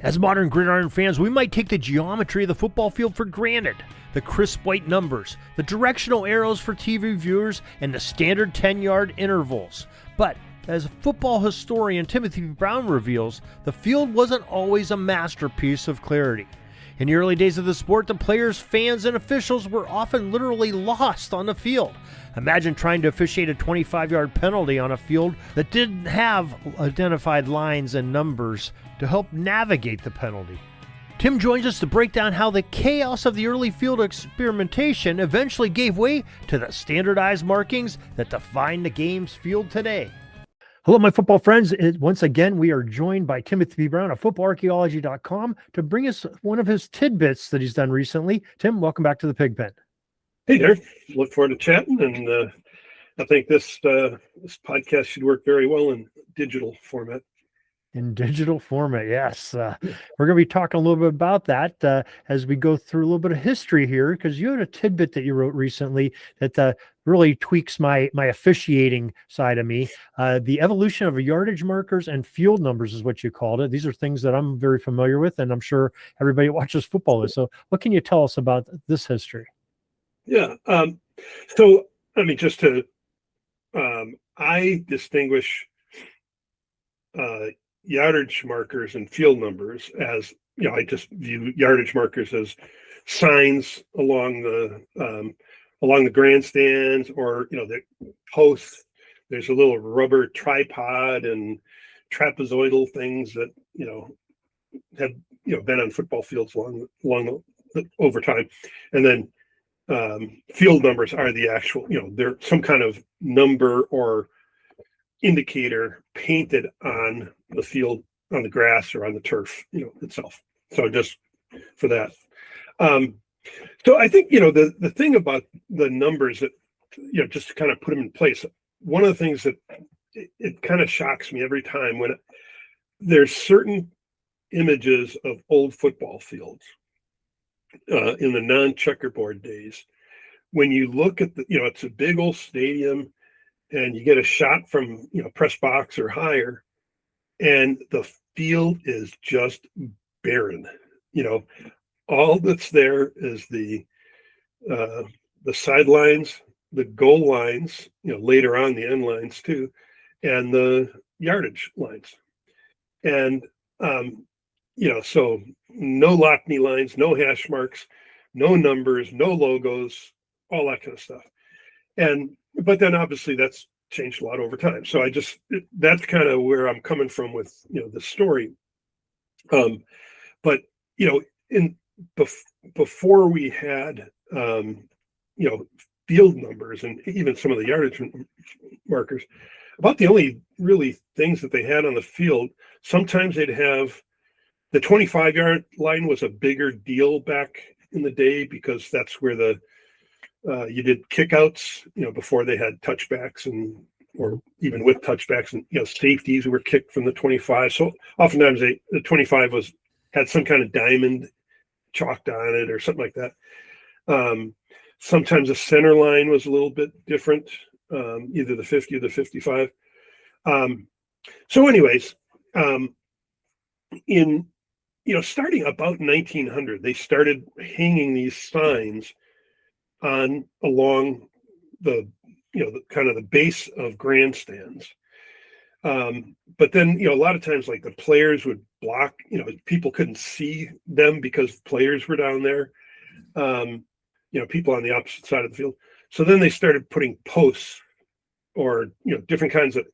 As modern gridiron fans, we might take the geometry of the football field for granted. The crisp white numbers, the directional arrows for TV viewers, and the standard 10-yard intervals. But as football historian Timothy Brown reveals, the field wasn't always a masterpiece of clarity. In the early days of the sport, the players, fans, and officials were often literally lost on the field. Imagine trying to officiate a 25-yard penalty on a field that didn't have identified lines and numbers to help navigate the penalty. Tim joins us to break down how the chaos of the early field experimentation eventually gave way to the standardized markings that define the game's field today. Hello, my football friends. Once again, we are joined by Timothy Brown of footballarchaeology.com to bring us one of his tidbits that he's done recently. Tim, welcome back to the Pigpen. Hey there. Look forward to chatting, and I think this podcast should work very well in digital format. In digital format, yes. We're going to be talking a little bit about that as we go through a little bit of history here, because you had a tidbit that you wrote recently that really tweaks my officiating side of me. The evolution of yardage markers and field numbers is what you called it. These are things that I'm very familiar with, and I'm sure everybody who watches football is. So what can you tell us about this history? Yeah. So, I mean, just to, I distinguish yardage markers and field numbers as, I just view yardage markers as signs along the grandstands, or, the posts. There's a little rubber tripod and trapezoidal things that, have, been on football fields over time. And then field numbers are the actual, they're some kind of number or indicator painted on the field, on the grass or on the turf, itself. So just for that. So I think, the thing about the numbers that, just to kind of put them in place, one of the things that it kind of shocks me every time when there's certain images of old football fields in the non-checkerboard days, when you look at it's a big old stadium and you get a shot from, press box or higher, and the field is just barren. All that's there is the sidelines, the goal lines, later on the end lines too, and the yardage lines. And, so no lock knee lines, no hash marks, no numbers, no logos, all that kind of stuff. But then obviously that's changed a lot over time. So that's kind of where I'm coming from with, the story. But, before we had, field numbers and even some of the yardage markers, about the only really things that they had on the field, sometimes they'd have the 25-yard line was a bigger deal back in the day, because that's where you did kickouts, before they had touchbacks, or even with touchbacks, and safeties were kicked from the 25. So oftentimes the 25 had some kind of diamond chalked on it or something like that. Sometimes the center line was a little bit different, either the 50 or the 55. So anyways, starting about 1900, they started hanging these signs along the kind of the base of grandstands. But then, a lot of times, like, the players would block, people couldn't see them because players were down there, people on the opposite side of the field. So then they started putting posts, or, different kinds of,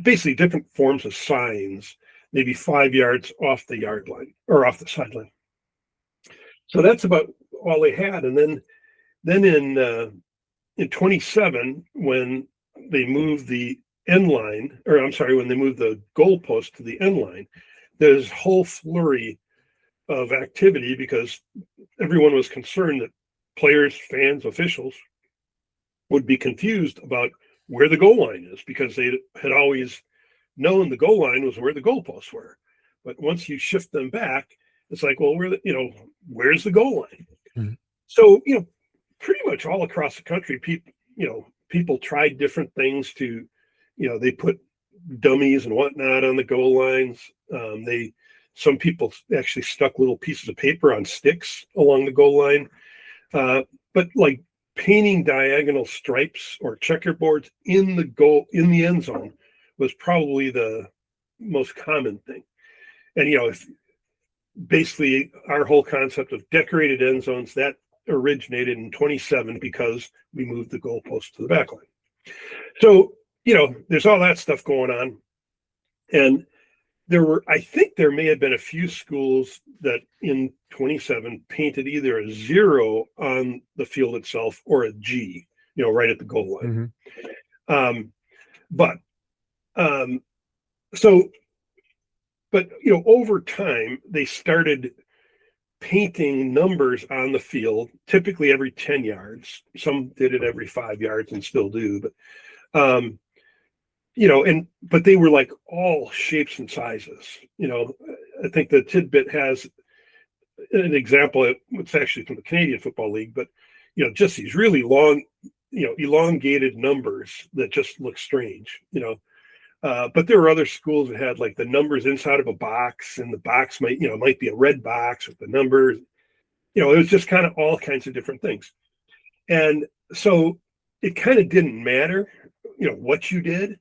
basically different forms of signs, maybe 5 yards off the yard line or off the sideline. So that's about all they had. And then in 27, when they moved the end line, when they moved the goalpost to the end line, there's a whole flurry of activity, because everyone was concerned that players, fans, officials would be confused about where the goal line is, because they had always known the goal line was where the goalposts were. But once you shift them back, it's like, well, where's the goal line? Mm-hmm. So, pretty much all across the country, people tried different things to, they put dummies and whatnot on the goal lines. They Some people actually stuck little pieces of paper on sticks along the goal line. But like painting diagonal stripes or checkerboards in the end zone was probably the most common thing. And, if basically our whole concept of decorated end zones, that originated in 27 because we moved the goalpost to the back line. So, there's all that stuff going on. And I think there may have been a few schools that in 27 painted either a 0 on the field itself or a G, right at the goal line. But over time, they started painting numbers on the field, typically every 10 yards. Some did it every 5 yards and still do, but but they were like all shapes and sizes. I think the tidbit has an example. It's actually from the Canadian Football League, but just these really long, elongated numbers that just look strange. But there were other schools that had like the numbers inside of a box, and the box might be a red box with the numbers. It was just kind of all kinds of different things, and so it kind of didn't matter, what you did.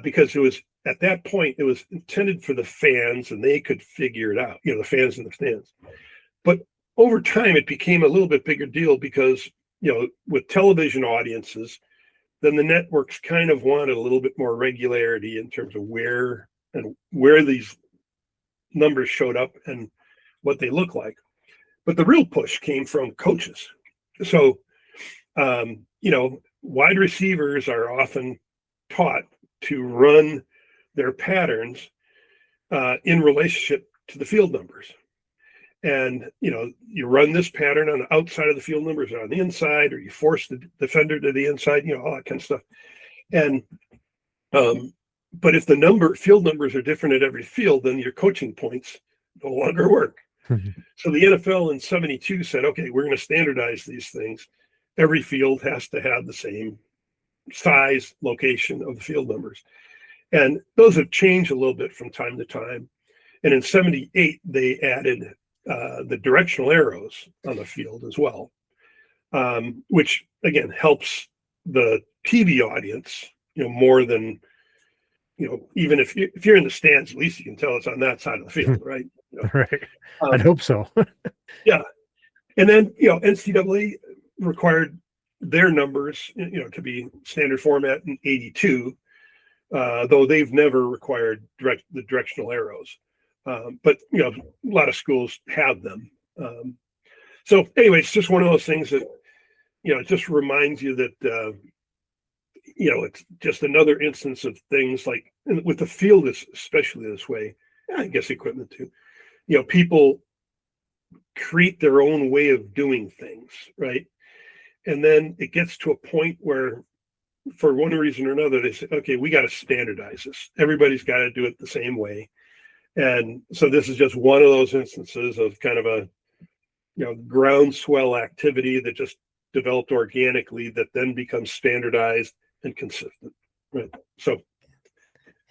Because it was at that point, it was intended for the fans and they could figure it out, the fans in the stands. But over time, it became a little bit bigger deal because, with television audiences, then the networks kind of wanted a little bit more regularity in terms of where these numbers showed up and what they look like. But the real push came from coaches. So, wide receivers are often taught to run their patterns in relationship to the field numbers. And, you run this pattern on the outside of the field numbers or on the inside, or you force the defender to the inside, all that kind of stuff. And, but if the field numbers are different at every field, then your coaching points no longer work. So the NFL in 72 said, okay, we're going to standardize these things. Every field has to have the same size, location of the field numbers. And those have changed a little bit from time to time. And in 78, they added the directional arrows on the field as well, which again helps the TV audience, more than, even if you're in the stands, at least you can tell it's on that side of the field, right? Right. I'd hope so. Yeah. And then, NCAA required their numbers, to be standard format in 82, though they've never required the directional arrows. But, a lot of schools have them. So anyway, it's just one of those things that, it just reminds you that, it's just another instance of things like with the field, especially this way, I guess equipment too, people create their own way of doing things, right? And then it gets to a point where, for one reason or another, they say, okay, we got to standardize this. Everybody's got to do it the same way. And so this is just one of those instances of kind of a, groundswell activity that just developed organically that then becomes standardized and consistent. Right. So.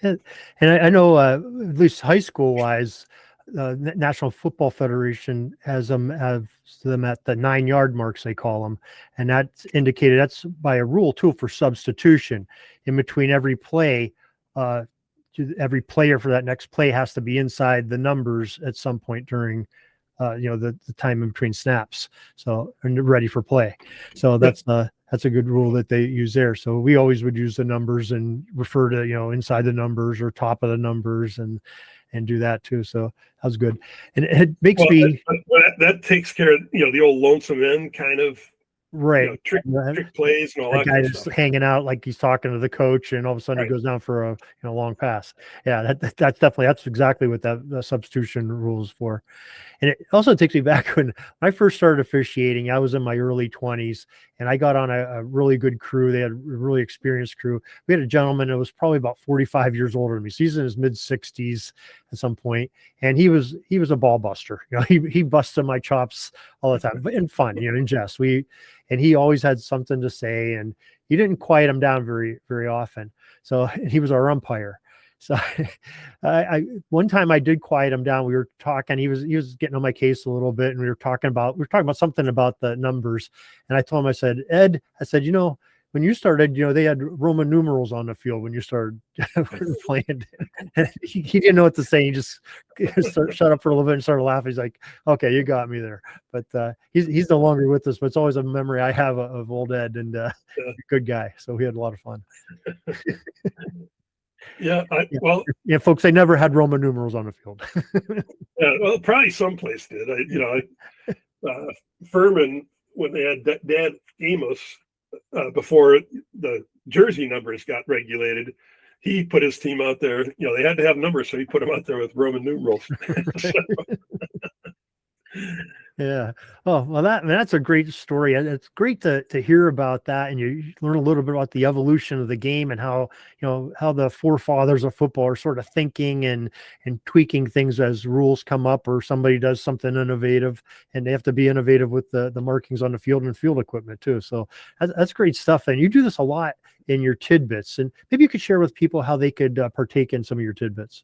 And I know, at least high school wise, National Football Federation has them at the 9-yard marks, they call them, and that's indicated. That's by a rule too for substitution. In between every play, every player for that next play has to be inside the numbers at some point during, the time in between snaps. So and ready for play. So that's a good rule that they use there. So we always would use the numbers and refer to inside the numbers or top of the numbers and do that too. So that was good. And it makes me that takes care of the old lonesome end kind of right trick plays and all that guy kind of just stuff. hanging out like he's talking to the coach, and all of a sudden he goes down for a long pass. Yeah, that's exactly what the substitution rule is for. And it also takes me back when I first started officiating. I was in my early 20s, and I got on a really good crew. They had a really experienced crew. We had a gentleman that was probably about 45 years older than me. So he's in his mid 60s at some point, and he was a ball buster. He busted my chops all the time, but in fun, in jest. And he always had something to say, and he didn't quiet him down very, very often. So he was our umpire. So I one time I did quiet him down. We were talking. He was getting on my case a little bit, and we were talking about something about the numbers. And I told him, I said, Ed, when you started, they had Roman numerals on the field when you started playing. And he didn't know what to say. He just shut up for a little bit and started laughing. He's like, okay, you got me there. But he's no longer with us, but it's always a memory I have of old Ed, and good guy. So we had a lot of fun. Yeah. Folks, they never had Roman numerals on the field. Yeah, well, probably someplace did. Furman, when they had Dad Amos, before the jersey numbers got regulated, he put his team out there. They had to have numbers, so he put them out there with Roman numerals. Yeah. Oh, well, that's a great story. It's great to hear about that, and you learn a little bit about the evolution of the game and how the forefathers of football are sort of thinking and tweaking things as rules come up or somebody does something innovative, and they have to be innovative with the markings on the field and field equipment too. So that's great stuff. And you do this a lot in your tidbits, and maybe you could share with people how they could partake in some of your tidbits.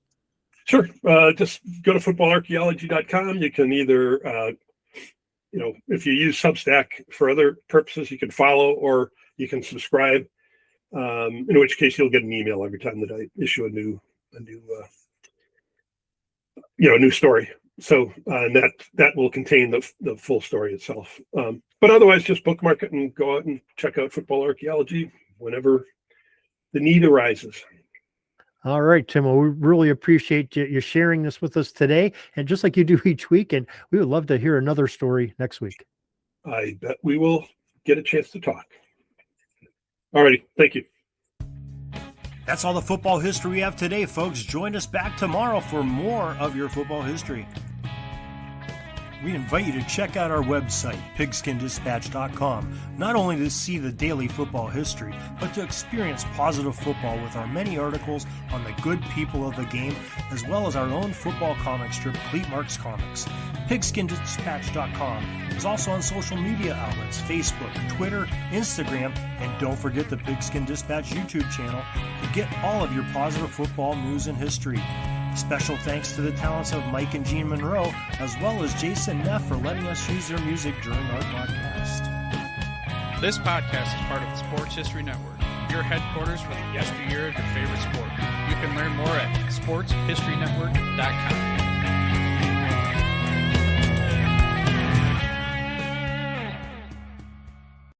Sure. Just go to footballarchaeology.com. You can either if you use Substack for other purposes, you can follow or you can subscribe. In which case, you'll get an email every time that I issue a new story. So and that will contain the full story itself. But otherwise, just bookmark it and go out and check out Football Archaeology whenever the need arises. All right, Tim. Well, we really appreciate you sharing this with us today. And just like you do each week, and we would love to hear another story next week. I bet we will get a chance to talk. All righty. Thank you. That's all the football history we have today, folks. Join us back tomorrow for more of your football history. We invite you to check out our website, pigskindispatch.com, not only to see the daily football history, but to experience positive football with our many articles on the good people of the game, as well as our own football comic strip, Cleat Marks Comics. Pigskindispatch.com is also on social media outlets, Facebook, Twitter, Instagram, and don't forget the Pigskin Dispatch YouTube channel to get all of your positive football news and history. Special thanks to the talents of Mike and Gene Monroe, as well as Jason Neff for letting us use their music during our podcast. This podcast is part of the Sports History Network, your headquarters for the yesteryear of your favorite sport. You can learn more at sportshistorynetwork.com.